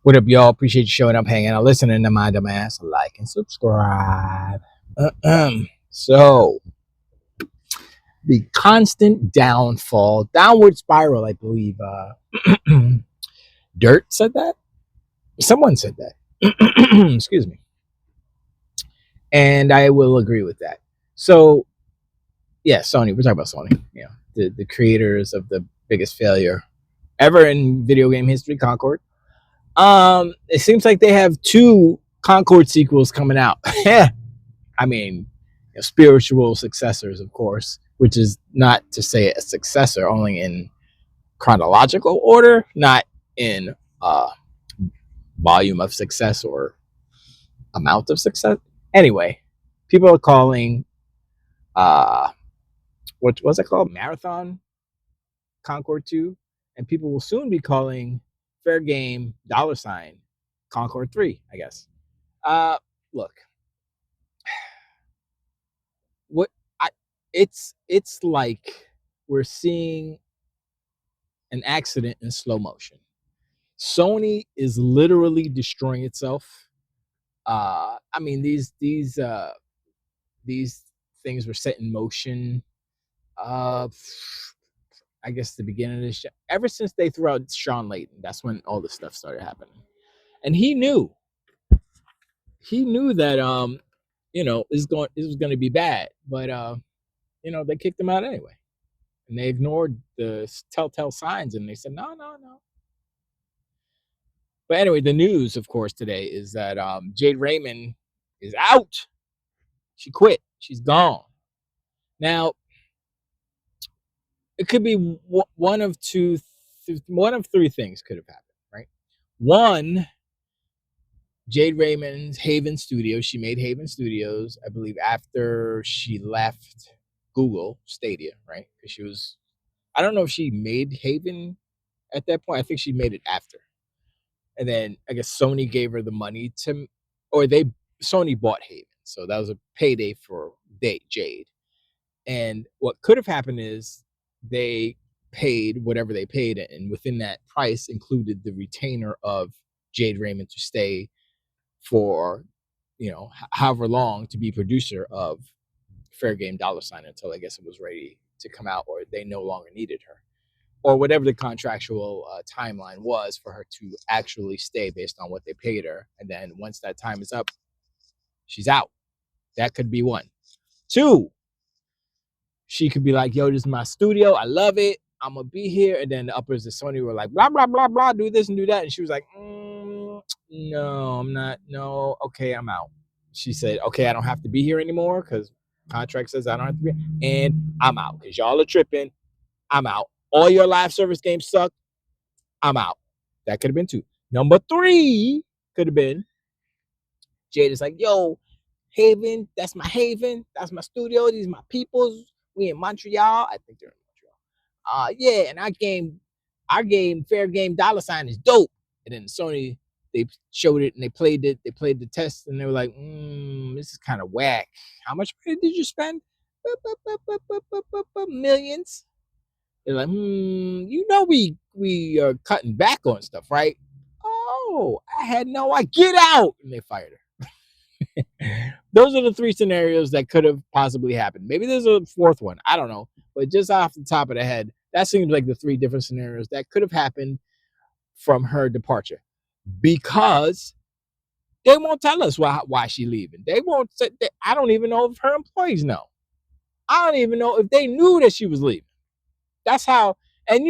What up, y'all? Appreciate you showing up, hanging out, listening to my dumbass. Like and subscribe. So, the constant downfall, downward spiral, I believe. Dirt said that? Someone said that. Excuse me. And I will agree with that. So, yeah, Sony. We're talking about Sony. The creators of the biggest failure ever in video game history, Concord. It seems like they have two Concord sequels coming out. Yeah, I mean, spiritual successors, of course, which is not to say a successor, only in chronological order, not in volume of success or amount of success. Anyway, people are calling what was it called? Marathon Concord 2, and people will soon be calling Fair Game $ Concord 3, I guess. Look, what I it's like we're seeing an accident in slow motion. Sony is literally destroying itself. I mean, these things were set in motion. I guess the beginning of this show. Ever since they threw out Sean Layton, that's when all this stuff started happening. And he knew that it was going to be bad, but they kicked him out anyway, and they ignored the telltale signs, and they said no, no, no. But anyway, the news, of course, today is that Jade Raymond is out. She quit. She's gone. Now, it could be one of three things could have happened, right? One, Jade Raymond's Haven Studios. She made Haven Studios, I believe, after she left Google Stadia, right? Because she was, I don't know if she made Haven at that point. I think she made it after. And then I guess Sony gave her the money Sony bought Haven. So that was a payday for Jade. And what could have happened is they paid whatever they paid, and within that price included the retainer of Jade Raymond to stay for, however long to be producer of Fair Game $ until I guess it was ready to come out or they no longer needed her, or whatever the contractual timeline was for her to actually stay based on what they paid her. And then once that time is up, she's out. That could be one. Two, she could be like, yo, this is my studio. I love it. I'm going to be here. And then the uppers of Sony were like, blah, blah, blah, blah, do this and do that. And she was like, no, I'm not. No, okay, I'm out. She said, okay, I don't have to be here anymore because contract says I don't have to be here. And I'm out because y'all are tripping. I'm out. All your live service games suck. I'm out. That could have been two. Number three could have been Jade is like, yo, Haven, that's my Haven. That's my studio. These are my peoples. We in Montreal. I think they're in Montreal. Yeah, and our game, Fair Game $ is dope. And then Sony, they showed it and they played it. They played the test and they were like, this is kind of whack. How much money did you spend? Millions. They're like, we are cutting back on stuff, right? Oh, I had no idea. Get out. And they fired her. Those are the three scenarios that could have possibly happened. Maybe there's a fourth one. I don't know. But just off the top of the head, that seems like the three different scenarios that could have happened from her departure. Because they won't tell us why she's leaving. They won't say, I don't even know if her employees know. I don't even know if they knew that she was leaving. That's how, and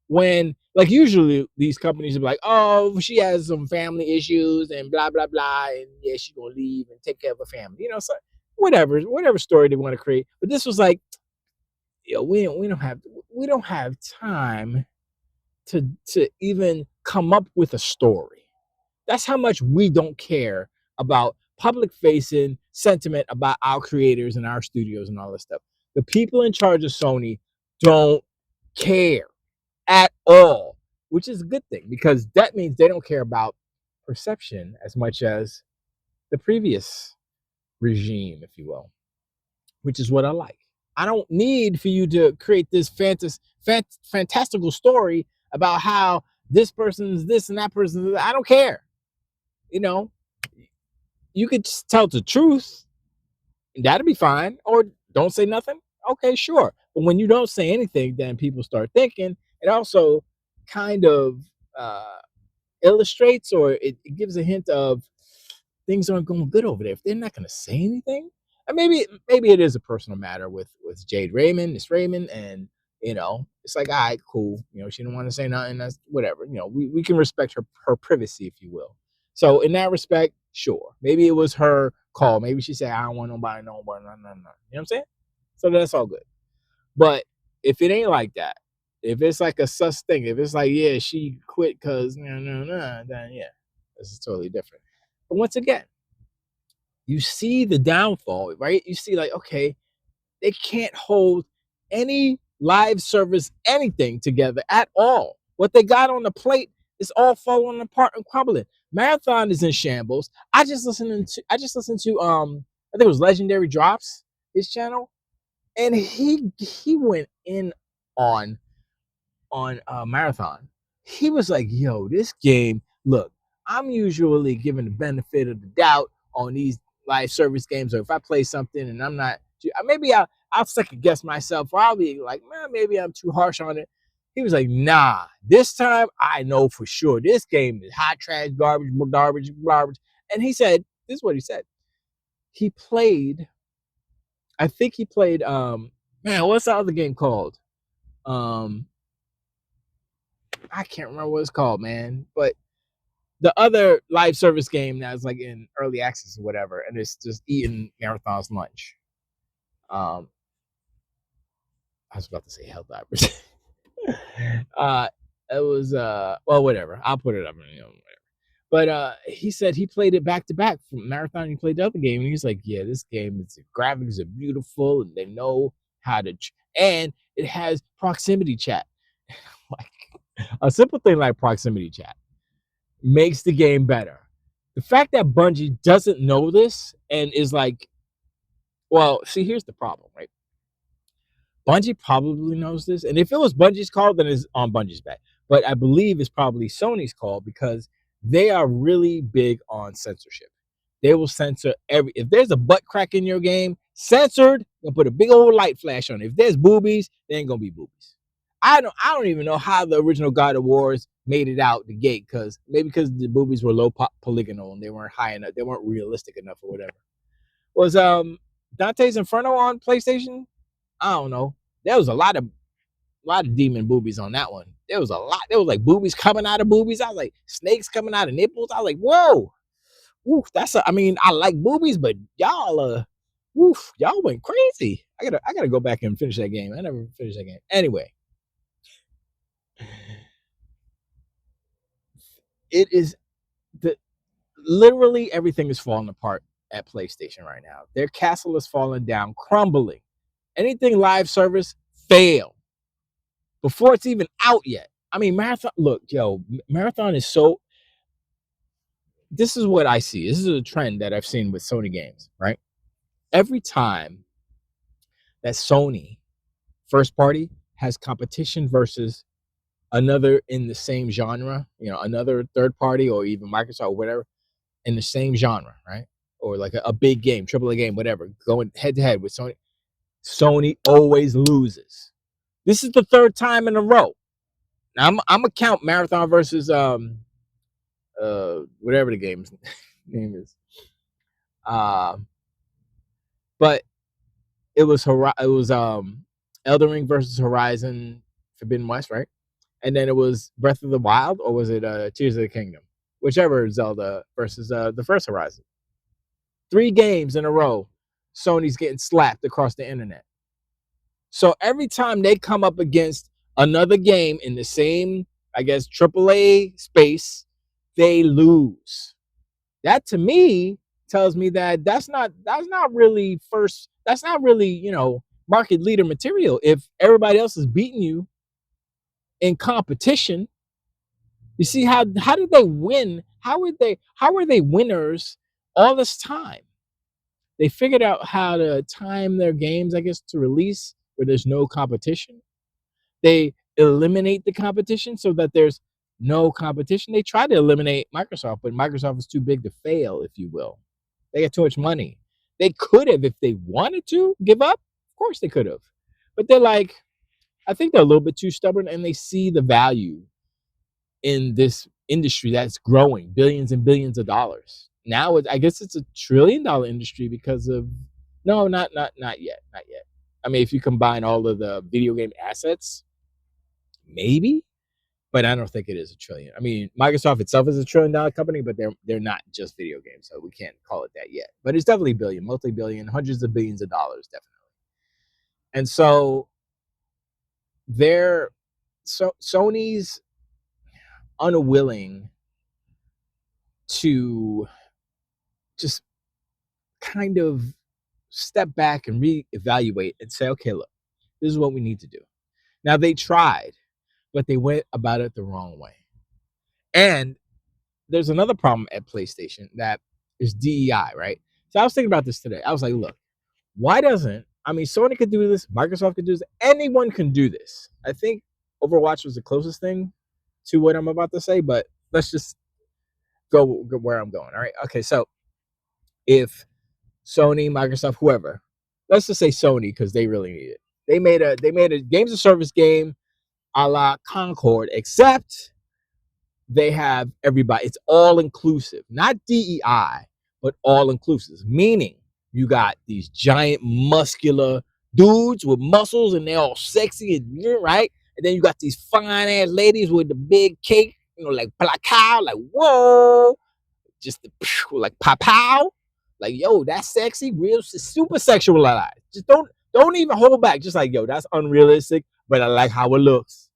when, like, usually these companies are like, oh, she has some family issues and blah, blah, blah, and yeah, she's going to leave and take care of her family. So whatever story they want to create. But this was like, we don't have time to even come up with a story. That's how much we don't care about public facing sentiment about our creators and our studios and all this stuff. The people in charge of Sony don't care at all, which is a good thing because that means they don't care about perception as much as the previous regime, if you will, which is what I like. I don't need for you to create this fantastical story about how this person's this and that person's that. I don't care. You know, you could just tell the truth, and that'll be fine. Or don't say nothing. Okay, sure. But when you don't say anything, then people start thinking. It also kind of uh, illustrates, or it gives a hint of things aren't going good over there. If they're not going to say anything, and maybe it is a personal matter with Jade Raymond, Miss Raymond, and it's like, all right, cool. She didn't want to say nothing. That's whatever. We can respect her privacy, if you will. So in that respect, sure. Maybe it was her call. Maybe she said, I don't want nobody, no. You know what I'm saying? So that's all good. But if it ain't like that, if it's like a sus thing, if it's like, yeah, she quit because then yeah, this is totally different. But once again, you see the downfall, right? You see, like, okay, they can't hold any live service, anything together at all. What they got on the plate is all falling apart and crumbling. Marathon is in shambles. I just listened to I think it was Legendary Drops, his channel, and he went in on Marathon. He was like, yo, this game, look, I'm usually given the benefit of the doubt on these live service games, or if I play something and I'm not, maybe I'll second guess myself, or I'll be like, man, maybe I'm too harsh on it. He was like, nah, this time I know for sure this game is hot trash, garbage. And he said, this is what he said. He played, I think he played, man, what's the other game called? I can't remember what it's called, man. But the other live service game that's like in early access or whatever, and it's just eating Marathon's lunch. I was about to say Helldivers. It was well, whatever. I'll put it up, whatever. But he said he played it back to back from Marathon. He played the other game, and he's like, "Yeah, this game, its graphics are beautiful, and they know how to, and it has proximity chat, like a simple thing like proximity chat." Makes the game better. The fact that Bungie doesn't know this and is like, well, see, here's the problem, right? Bungie probably knows this, and if it was Bungie's call, then it's on Bungie's back. But I believe it's probably Sony's call because they are really big on censorship. They will censor if there's a butt crack in your game, censored, they'll put a big old light flash on it. If there's boobies, there ain't gonna be boobies. I don't even know how the original God of Wars made it out the gate, because maybe because the boobies were low polygonal and they weren't high enough, they weren't realistic enough or whatever. Was Dante's Inferno on PlayStation? I don't know. There was a lot of demon boobies on that one. There was a lot. There was like boobies coming out of boobies. I was like snakes coming out of nipples. I was like, whoa, woof. I mean, I like boobies, but y'all woof, y'all went crazy. I gotta go back and finish that game. I never finished that game. Anyway, it is literally everything is falling apart at PlayStation right now. Their castle is falling down, crumbling. Anything live service, fail before it's even out yet. I mean, Marathon, look, yo, Marathon is so. This is what I see. This is a trend that I've seen with Sony games, right? Every time that Sony first party has competition versus another in the same genre, another third party or even Microsoft or whatever in the same genre, right? Or like a big game, AAA game, whatever, going head to head with Sony. Sony always loses. This is the third time in a row. Now I'm gonna count Marathon versus whatever the game's name is. But it was Elden Ring versus Horizon Forbidden West, right? And then it was Breath of the Wild, or was it Tears of the Kingdom? Whichever Zelda versus the first Horizon. 3 games in a row, Sony's getting slapped across the internet. So every time they come up against another game in the same, I guess, AAA space, they lose. That to me tells me that that's not really market leader material. If everybody else is beating you in competition, you see how did they win? How are they winners all this time? They figured out how to time their games, I guess, to release where there's no competition. They eliminate the competition so that there's no competition. They tried to eliminate Microsoft, but Microsoft was too big to fail, if you will. They got too much money. They could have, if they wanted to, give up. Of course they could have. But they're like, I think they're a little bit too stubborn, and they see the value in this industry that's growing billions and billions of dollars. Now, I guess it's $1 trillion industry because of no, not yet, not yet. I mean, if you combine all of the video game assets, maybe, but I don't think it is $1 trillion. I mean, Microsoft itself is $1 trillion company, but they're not just video games, so we can't call it that yet. But it's definitely billion, multi-billion, hundreds of billions of dollars, definitely. And so Sony's unwilling to just kind of step back and reevaluate and say, okay, look, this is what we need to do. Now, they tried, but they went about it the wrong way. And there's another problem at PlayStation that is DEI, right? So I was thinking about this today. I was like, look, why doesn't, I mean, Sony could do this, Microsoft could do this, anyone can do this. I think Overwatch was the closest thing to what I'm about to say, but let's just go where I'm going. All right. Okay. So if Sony, Microsoft, whoever, let's just say Sony, because they really need it. They made a games of service game a la Concord, except they have everybody. It's all inclusive, not DEI, but all inclusive. Meaning you got these giant muscular dudes with muscles and they're all sexy and right. And then you got these fine ass ladies with the big cake, like cow, like whoa, just the, like pow, like yo, that's sexy, real super sexualized. Just don't even hold back. Just like yo, that's unrealistic, but I like how it looks.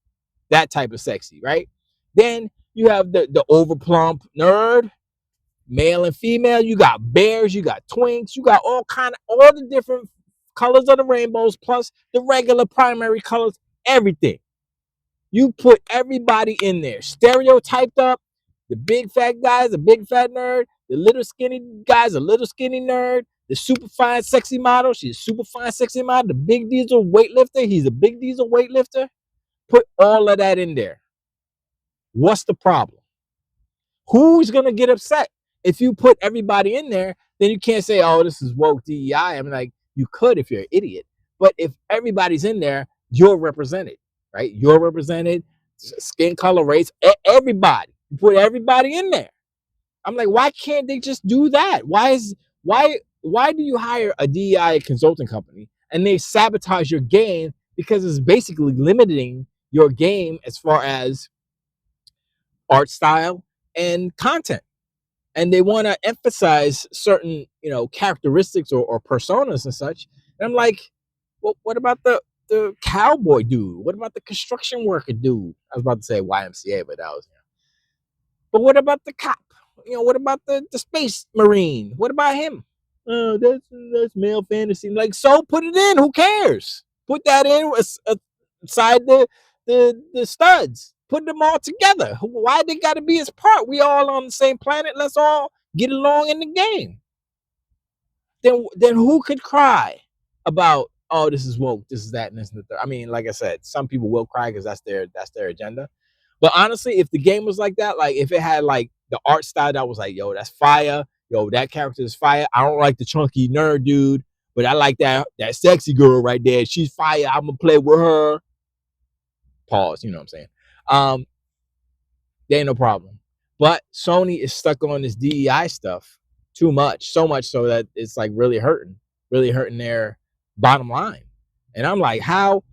That type of sexy, right? Then you have the overplump nerd, male and female. You got bears, you got twinks, you got all the different colors of the rainbows, plus the regular primary colors, everything. You put everybody in there, stereotyped up. The big fat guy's a big fat nerd. The little skinny guy's a little skinny nerd. The super fine sexy model, she's a super fine sexy model. The big diesel weightlifter, he's a big diesel weightlifter. Put all of that in there. What's the problem? Who's going to get upset? If you put everybody in there, then you can't say, oh, this is woke DEI. I mean, like, you could if you're an idiot. But if everybody's in there, you're represented, right? You're represented, skin color, race, everybody. You put everybody in there. I'm like, why can't they just do that? Why do you hire a DEI consulting company and they sabotage your game because it's basically limiting your game as far as art style and content? And they want to emphasize certain, characteristics or personas and such. And I'm like, well, what about the cowboy dude? What about the construction worker dude? I was about to say YMCA, but that was, but what about the cop? What about the space marine? What about him? That's male fantasy. Like, so put it in. Who cares? Put that in aside the studs. Put them all together. Why they got to be as part? We all on the same planet. Let's all get along in the game. Then who could cry about, oh, this is woke, this is that, and this and the third? I mean, like I said, some people will cry because that's their agenda. But honestly, if the game was like that, like if it had like the art style that was like, yo, that's fire, yo, that character is fire. I don't like the chunky nerd dude, but I like that sexy girl right there. She's fire. I'm gonna play with her. Pause. You know what I'm saying? There ain't no problem. But Sony is stuck on this DEI stuff too much, so much so that it's like really hurting their bottom line. And I'm like, how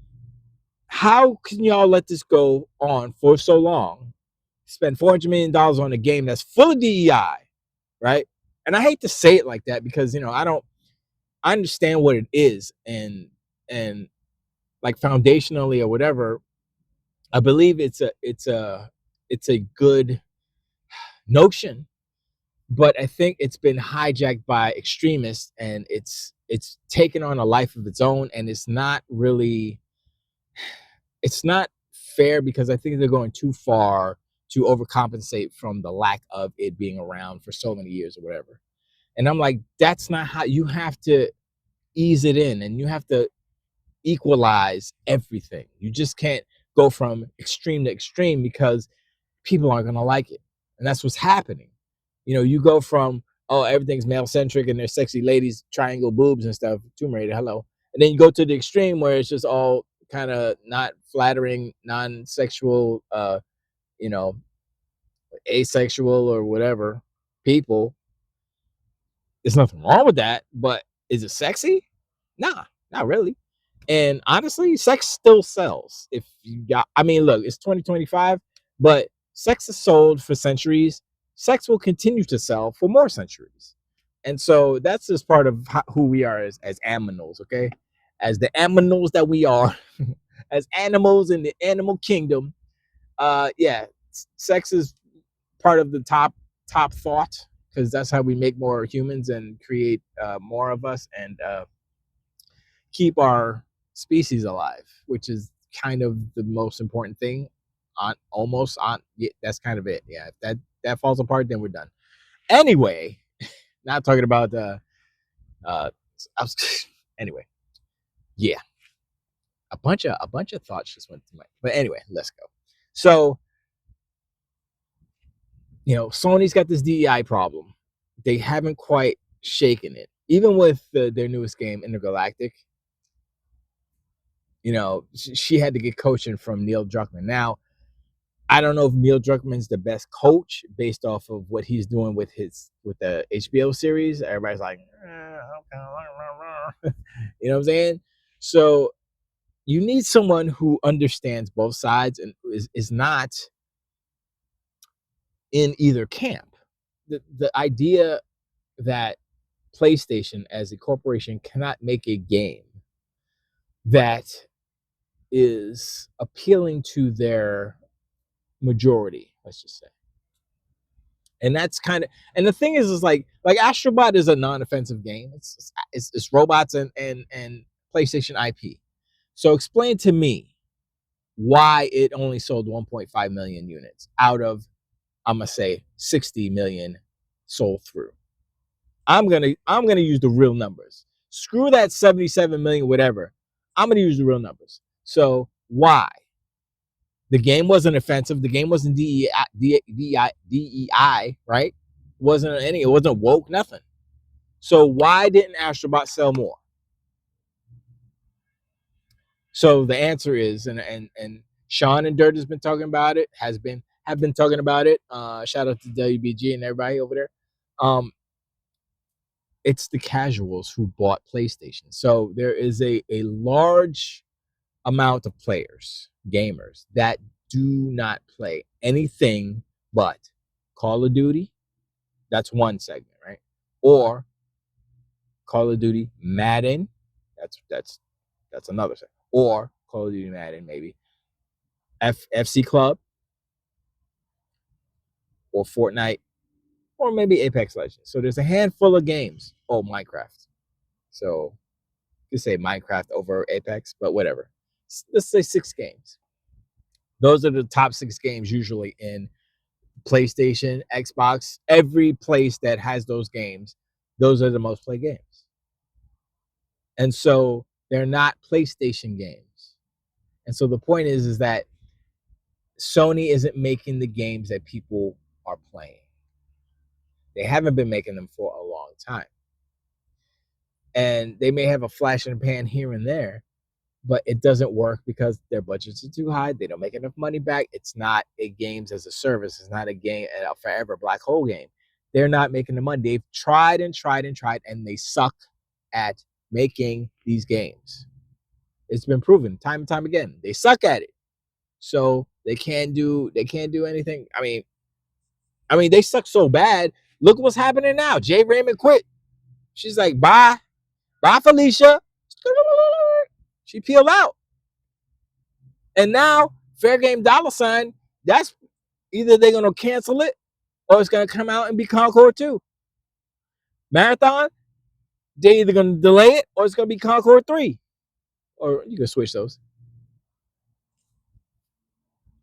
can y'all let this go on for so long? Spend $400 million on a game that's full of DEI, right? And I hate to say it like that because I understand what it is, and like foundationally or whatever, I believe it's a good notion, but I think it's been hijacked by extremists and it's taken on a life of its own, and it's not fair because I think they're going too far to overcompensate from the lack of it being around for so many years or whatever. And I'm like, that's not how. You have to ease it in and you have to equalize everything. You just can't go from extreme to extreme because people aren't gonna like it, and that's what's happening. You know, you go from, oh, everything's male centric and there's sexy ladies, triangle boobs and stuff. Tomb Raider, hello, and then you go to the extreme where it's just all kind of not flattering, non-sexual, you know, asexual or whatever people. There's nothing wrong with that, but is it sexy? Nah, not really. And honestly, sex still sells. If you got, I mean, look, it's 2025, but sex has sold for centuries. Sex will continue to sell for more centuries. And so that's just part of who we are as aminals, okay? As the aminals that we are, as animals in the animal kingdom. Yeah, sex is part of the top thought, because that's how we make more humans and create more of us, and keep our species alive, which is kind of the most important thing. Yeah, that's kind of it. Yeah, if that falls apart, then we're done. Anyway, not talking about uh anyway, yeah, a bunch of thoughts just went through my. But anyway, let's go. So, you know, Sony's got this DEI problem. They haven't quite shaken it, even with their newest game, Intergalactic. You know, she had to get coaching from Neil Druckmann. Now, I don't know if Neil Druckmann's the best coach based off of what he's doing with the HBO series. Everybody's like, okay. You know what I'm saying? So you need someone who understands both sides and is not in either camp. The idea that PlayStation as a corporation cannot make a game that is appealing to their majority, let's just say. And that's kind of, and the thing is like Astrobot is a non-offensive game. It's robots and PlayStation IP. So explain to me why it only sold 1.5 million units out of, I'm gonna say, 60 million sold through. I'm gonna use the real numbers. Screw that 77 million, whatever. I'm gonna use the real numbers. So why? The game wasn't offensive. The game wasn't DEI, right? It wasn't woke, nothing. So why didn't Astrobot sell more? So the answer is, and Sean and Dirt has been talking about it, have been talking about it. Shout out to WBG and everybody over there. It's the casuals who bought PlayStation. So there is a large amount of players, gamers, that do not play anything but Call of Duty. That's one segment, right? Or Call of Duty Madden. That's another segment. Or Call of Duty Madden, maybe FC Club, or Fortnite, or maybe Apex Legends. So there's a handful of games. Oh, Minecraft. So you say Minecraft over Apex, but whatever. Let's say 6 games. Those are the top 6 games usually in PlayStation, Xbox. Every place that has those games, those are the most played games. And so they're not PlayStation games. And so the point is that Sony isn't making the games that people are playing. They haven't been making them for a long time. And they may have a flash in the pan here and there, but it doesn't work because their budgets are too high. They don't make enough money back. It's not a games as a service. It's not a game, a forever black hole game. They're not making the money. They've tried and tried and tried, and they suck at making these games. It's been proven time and time again. They suck at it. So they can't do anything. I mean, they suck so bad. Look what's happening now. Jade Raymond quit. She's like, bye, Felicia. She peeled out. And now, Fair Game Dollar Sign, that's either they're going to cancel it or it's going to come out and be Concord 2. Marathon, they're either going to delay it or it's going to be Concord 3. Or you can switch those.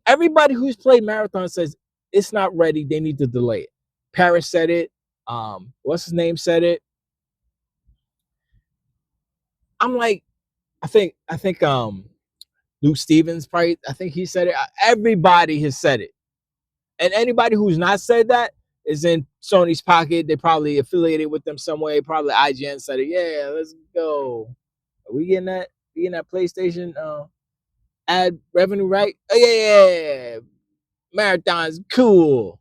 Everybody who's played Marathon says it's not ready. They need to delay it. Paris said it. What's his name said it. I'm like, I think Luke Stevens probably, I think he said it. Everybody has said it. And anybody who's not said that is in Sony's pocket. They probably affiliated with them some way. Probably IGN said it. Yeah, let's go. Are we getting that? We getting that PlayStation ad revenue right? Oh yeah. Marathon's cool.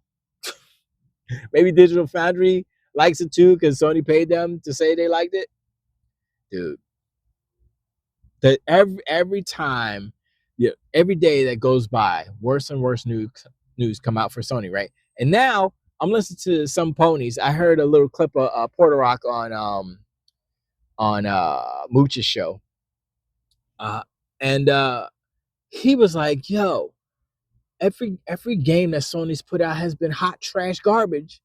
Maybe Digital Foundry likes it too because Sony paid them to say they liked it. Dude, that every time, yeah, every day that goes by, worse and worse news come out for Sony, right? And now I'm listening to some ponies. I heard a little clip of Porter Rock on Mooch's show, and he was like, "Yo, every game that Sony's put out has been hot trash garbage,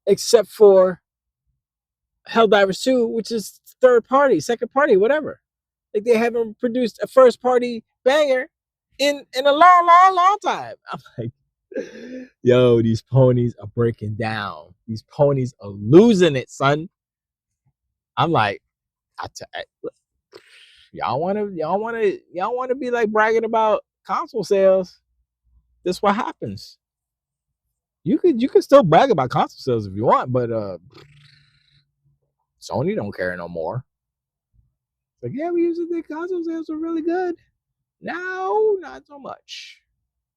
except for Helldivers 2, which is third party, second party, whatever. Like they haven't produced a first party banger in a long time." I'm like, yo, these ponies are breaking down. These ponies are losing it, son. I'm like, y'all want to be like bragging about console sales. That's what happens. You could still brag about console sales if you want, but Sony don't care no more. It's like, yeah, we used to think console sales were really good. Now, not so much.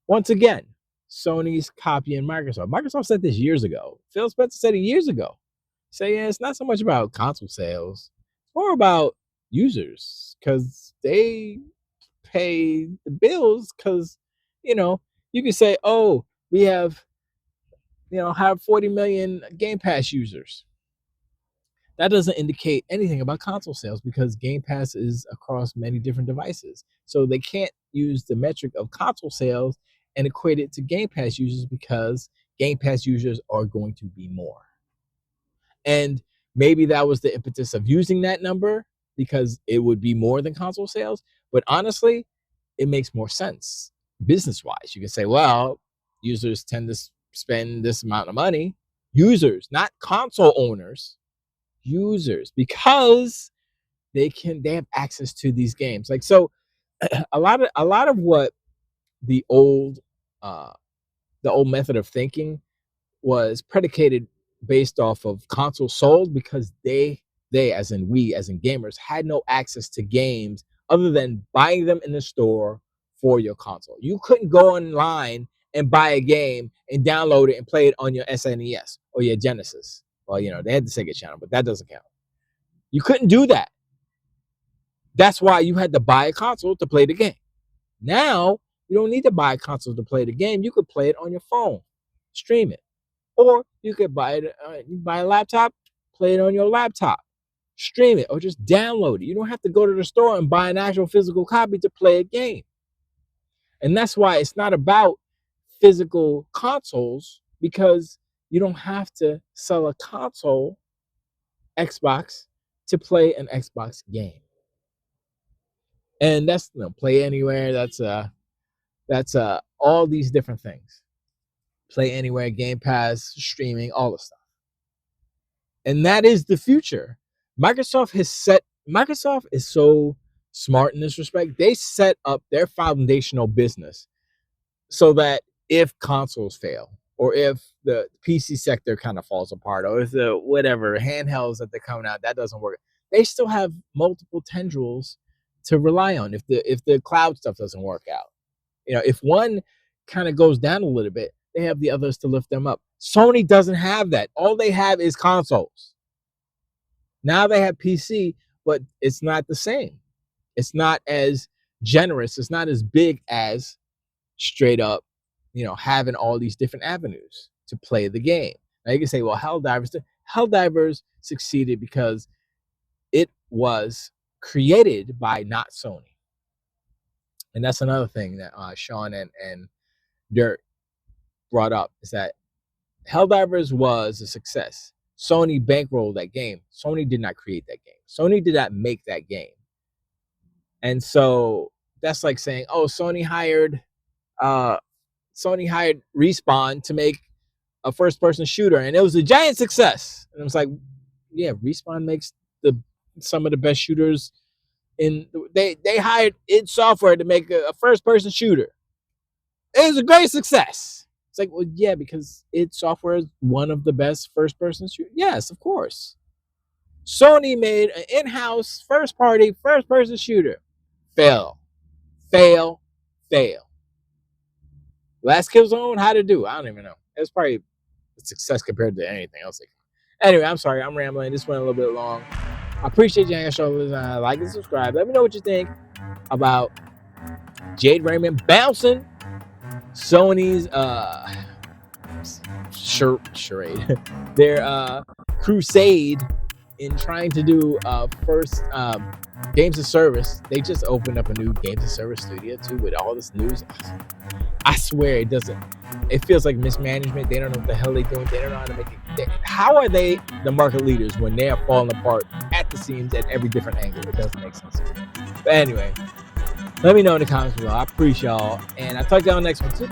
Once again, Sony's copying Microsoft. Microsoft said this years ago. Phil Spencer said it years ago. Say, yeah, it's not so much about console sales. It's more about users because they pay the bills because, you can say, oh, we have 40 million Game Pass users. That doesn't indicate anything about console sales because Game Pass is across many different devices. So they can't use the metric of console sales and equate it to Game Pass users because Game Pass users are going to be more. And maybe that was the impetus of using that number because it would be more than console sales. But honestly, it makes more sense business-wise. You can say, well, users tend to spend this amount of money. Users, not console owners. Users, because they have access to these games. Like, so a lot of what the old method of thinking was predicated based off of console sold because they as in we as in gamers had no access to games other than buying them in the store for your console. You couldn't go online and buy a game and download it and play it on your SNES or your Genesis. Well, they had the Sega channel, but that doesn't count. You couldn't do that. That's why you had to buy a console to play the game. Now, you don't need to buy a console to play the game. You could play it on your phone, stream it. Or you could buy a laptop, play it on your laptop, stream it, or just download it. You don't have to go to the store and buy an actual physical copy to play a game. And that's why it's not about physical consoles, because you don't have to sell a console, Xbox, to play an Xbox game. And that's play anywhere. That's all these different things. Play anywhere, Game Pass, streaming, all the stuff. And that is the future. Microsoft is so smart in this respect. They set up their foundational business so that if consoles fail, or if the PC sector kind of falls apart, or if the whatever handhelds that they're coming out that doesn't work, they still have multiple tendrils to rely on if the cloud stuff doesn't work out. If one kind of goes down a little bit, they have the others to lift them up. Sony doesn't have that. All they have is consoles. Now they have PC, but it's not the same. It's not as generous. It's not as big as straight up, having all these different avenues to play the game. Now you can say, well, Helldivers succeeded because it was created by not Sony. And that's another thing that Sean and Dirt brought up, is that Helldivers was a success. Sony bankrolled that game. Sony did not create that game. Sony did not make that game. And so that's like saying, oh, Sony hired Respawn to make a first-person shooter, and it was a giant success. And I was like, yeah, Respawn makes some of the best shooters they hired id Software to make a first-person shooter. It was a great success. It's like, well, yeah, because id Software is one of the best first-person shooters. Yes, of course. Sony made an in-house, first-party, first-person shooter. Fail. Fail. Fail. Last Killzone, how to do? I don't even know. It's probably a success compared to anything else. Anyway, I'm sorry. I'm rambling. This went a little bit long. I appreciate you guys showing listening. Like and subscribe. Let me know what you think about Jade Raymond bouncing Sony's charade, their crusade in trying to do first games of service. They just opened up a new games of service studio too with all this news. I swear it doesn't. It feels like mismanagement. They don't know what the hell they're doing. They don't know how to make it. How are they the market leaders when they are falling apart at the seams at every different angle? It doesn't make sense. But anyway, let me know in the comments below. I appreciate y'all, and I'll talk to y'all next one too.